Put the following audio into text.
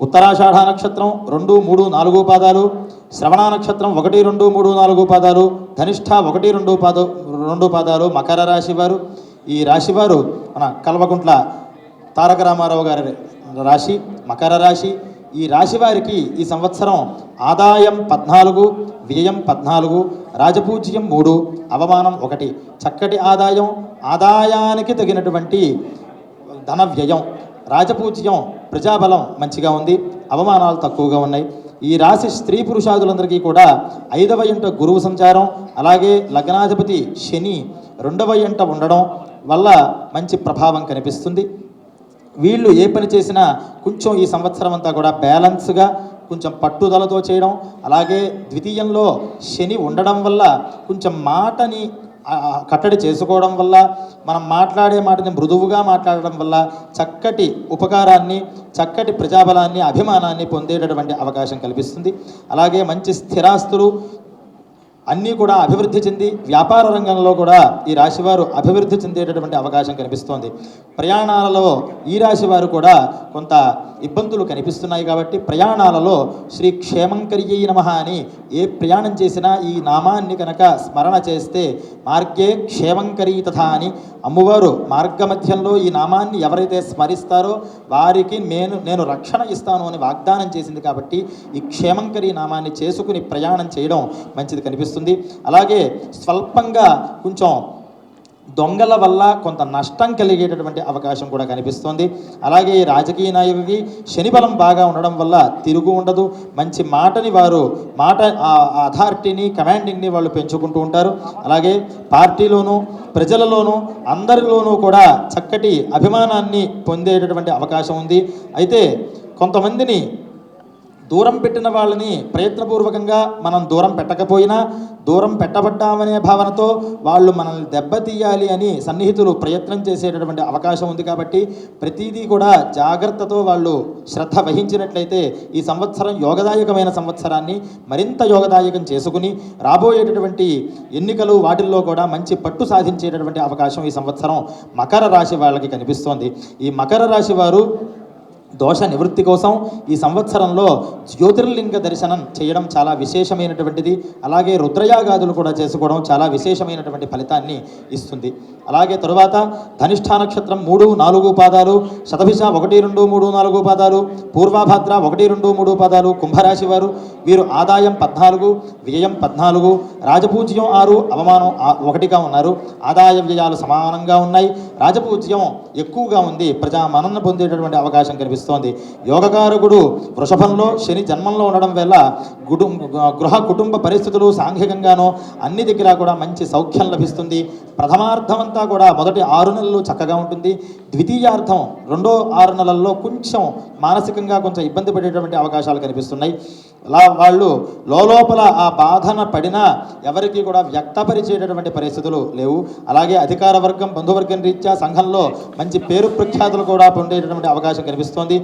ఉత్తరాషాఢ నక్షత్రం 2, 3, 4 పాదాలు, శ్రవణ నక్షత్రం 1, 2, 3, 4 పాదాలు, ధనిష్ఠ 1, 2 పాదాలు మకర రాశి వారు. ఈ రాశివారు మన కల్వకుంట్ల తారక రామారావు గారి రాశి మకర రాశి. ఈ రాశి వారికి ఈ సంవత్సరం ఆదాయం 14, వ్యయం 14, రాజపూజ్యం 3, అవమానం 1. చక్కటి ఆదాయానికి తగినటువంటి ధన వ్యయం, రాజపూజ్యం ప్రజాబలం మంచిగా ఉంది, అవమానాలు తక్కువగా ఉన్నాయి. ఈ రాశి స్త్రీ పురుషాదులందరికీ కూడా 5వ ఇంట గురువు సంచారం, అలాగే లగ్నాధిపతి శని 2వ ఇంట ఉండడం వల్ల మంచి ప్రభావం కనిపిస్తుంది. వీళ్ళు ఏ పని చేసినా కొంచెం ఈ సంవత్సరం అంతా కూడా బ్యాలెన్స్గా కొంచెం పట్టుదలతో చేయడం, అలాగే ద్వితీయంలో శని ఉండడం వల్ల కొంచెం మాటని కట్టడి చేసుకోవడం వల్ల, మనం మాట్లాడే మాటని మృదువుగా మాట్లాడడం వల్ల చక్కటి ఉపకారాన్ని, చక్కటి ప్రజాబలాన్ని, అభిమానాన్ని పొందేటటువంటి అవకాశం కల్పిస్తుంది. అలాగే మంచి స్థిరాస్తులు అన్నీ కూడా అభివృద్ధి చెంది వ్యాపార రంగంలో కూడా ఈ రాశివారు అభివృద్ధి చెందేటటువంటి అవకాశం కనిపిస్తోంది. ప్రయాణాలలో ఈ రాశివారు కూడా కొంత ఇబ్బందులు కనిపిస్తున్నాయి కాబట్టి ప్రయాణాలలో శ్రీ క్షేమంకర్యై నమః అని ఏ ప్రయాణం చేసినా ఈ నామాన్ని కనుక స్మరణ చేస్తే మార్గే క్షేమంకరీ తథా అని అమ్మవారు మార్గమధ్యంలో ఈ నామాన్ని ఎవరైతే స్మరిస్తారో వారికి నేను రక్షణ ఇస్తాను అని వాగ్దానం చేసింది కాబట్టి ఈ క్షేమంకరీ నామాన్ని చేసుకుని ప్రయాణం చేయడం మంచిది కనిపిస్తుంది. అలాగే స్వల్పంగా కొంచెం దొంగల వల్ల కొంత నష్టం కలిగేటటువంటి అవకాశం కూడా కనిపిస్తోంది. అలాగే రాజకీయ నాయకుడికి శని బలం బాగా ఉండడం వల్ల తిరుగు ఉండదు, మంచి మాట అథారిటీని, కమాండింగ్ని వాళ్ళు పెంచుకుంటూ ఉంటారు. అలాగే పార్టీలోనూ ప్రజలలోనూ అందరిలోనూ కూడా చక్కటి అభిమానాన్ని పొందేటటువంటి అవకాశం ఉంది. అయితే కొంతమందిని దూరం పెట్టిన వాళ్ళని ప్రయత్నపూర్వకంగా మనం దూరం పెట్టకపోయినా దూరం పెట్టబడ్డామనే భావనతో వాళ్ళు మనల్ని దెబ్బతీయాలి అని సన్నిహితులు ప్రయత్నం చేసేటటువంటి అవకాశం ఉంది. కాబట్టి ప్రతిదీ కూడా జాగ్రత్తతో వాళ్ళు శ్రద్ధ వహించినట్లయితే ఈ సంవత్సరం యోగదాయకమైన సంవత్సరాన్ని మరింత యోగదాయకం చేసుకుని రాబోయేటటువంటి ఎన్నికలు వాటిల్లో కూడా మంచి పట్టు సాధించేటటువంటి అవకాశం ఈ సంవత్సరం మకర రాశి వాళ్ళకి కనిపిస్తోంది. ఈ మకర రాశి వారు దోష నివృత్తి కోసం ఈ సంవత్సరంలో జ్యోతిర్లింగ దర్శనం చేయడం చాలా విశేషమైనటువంటిది. అలాగే రుద్రయాగాదులు కూడా చేసుకోవడం చాలా విశేషమైనటువంటి ఫలితాన్ని ఇస్తుంది. అలాగే తరువాత ధనిష్ఠా నక్షత్రం 3, 4 పాదాలు, శతభిష 1, 2, 3, 4 పాదాలు, పూర్వాభాద్ర 1, 2, 3 పాదాలు కుంభరాశి వారు. వీరు ఆదాయం 14, వ్యయం 14, రాజపూజ్యం 6, అవమానం 1గా ఉన్నారు. ఆదాయ వ్యయాలు సమానంగా ఉన్నాయి, రాజపూజ్యం ఎక్కువగా ఉంది, ప్రజా మన్నన పొందేటటువంటి అవకాశం కనిపిస్తుంది. యోగకారకుడు వృషభంలో శని జన్మంలో ఉండడం వల్ల గృహ కుటుంబ పరిస్థితులు సాంఘికంగానో అన్ని దగ్గర కూడా మంచి సౌఖ్యం లభిస్తుంది. ప్రథమార్థం అంతా కూడా మొదటి 6 నెలలు చక్కగా ఉంటుంది. ద్వితీయార్థం 2వ 6 నెలల్లో కొంచెం మానసికంగా కొంచెం ఇబ్బంది పడేటువంటి అవకాశాలు కనిపిస్తున్నాయి. అలా వాళ్ళు లోపల ఆ బాధన పడినా ఎవరికి కూడా వ్యక్తపరిచేటటువంటి పరిస్థితులు లేవు. అలాగే అధికార వర్గం, బంధువర్గం రీత్యా సంఘంలో మంచి పేరు ప్రఖ్యాతులు కూడా పొందేటటువంటి అవకాశం కనిపిస్తోంది.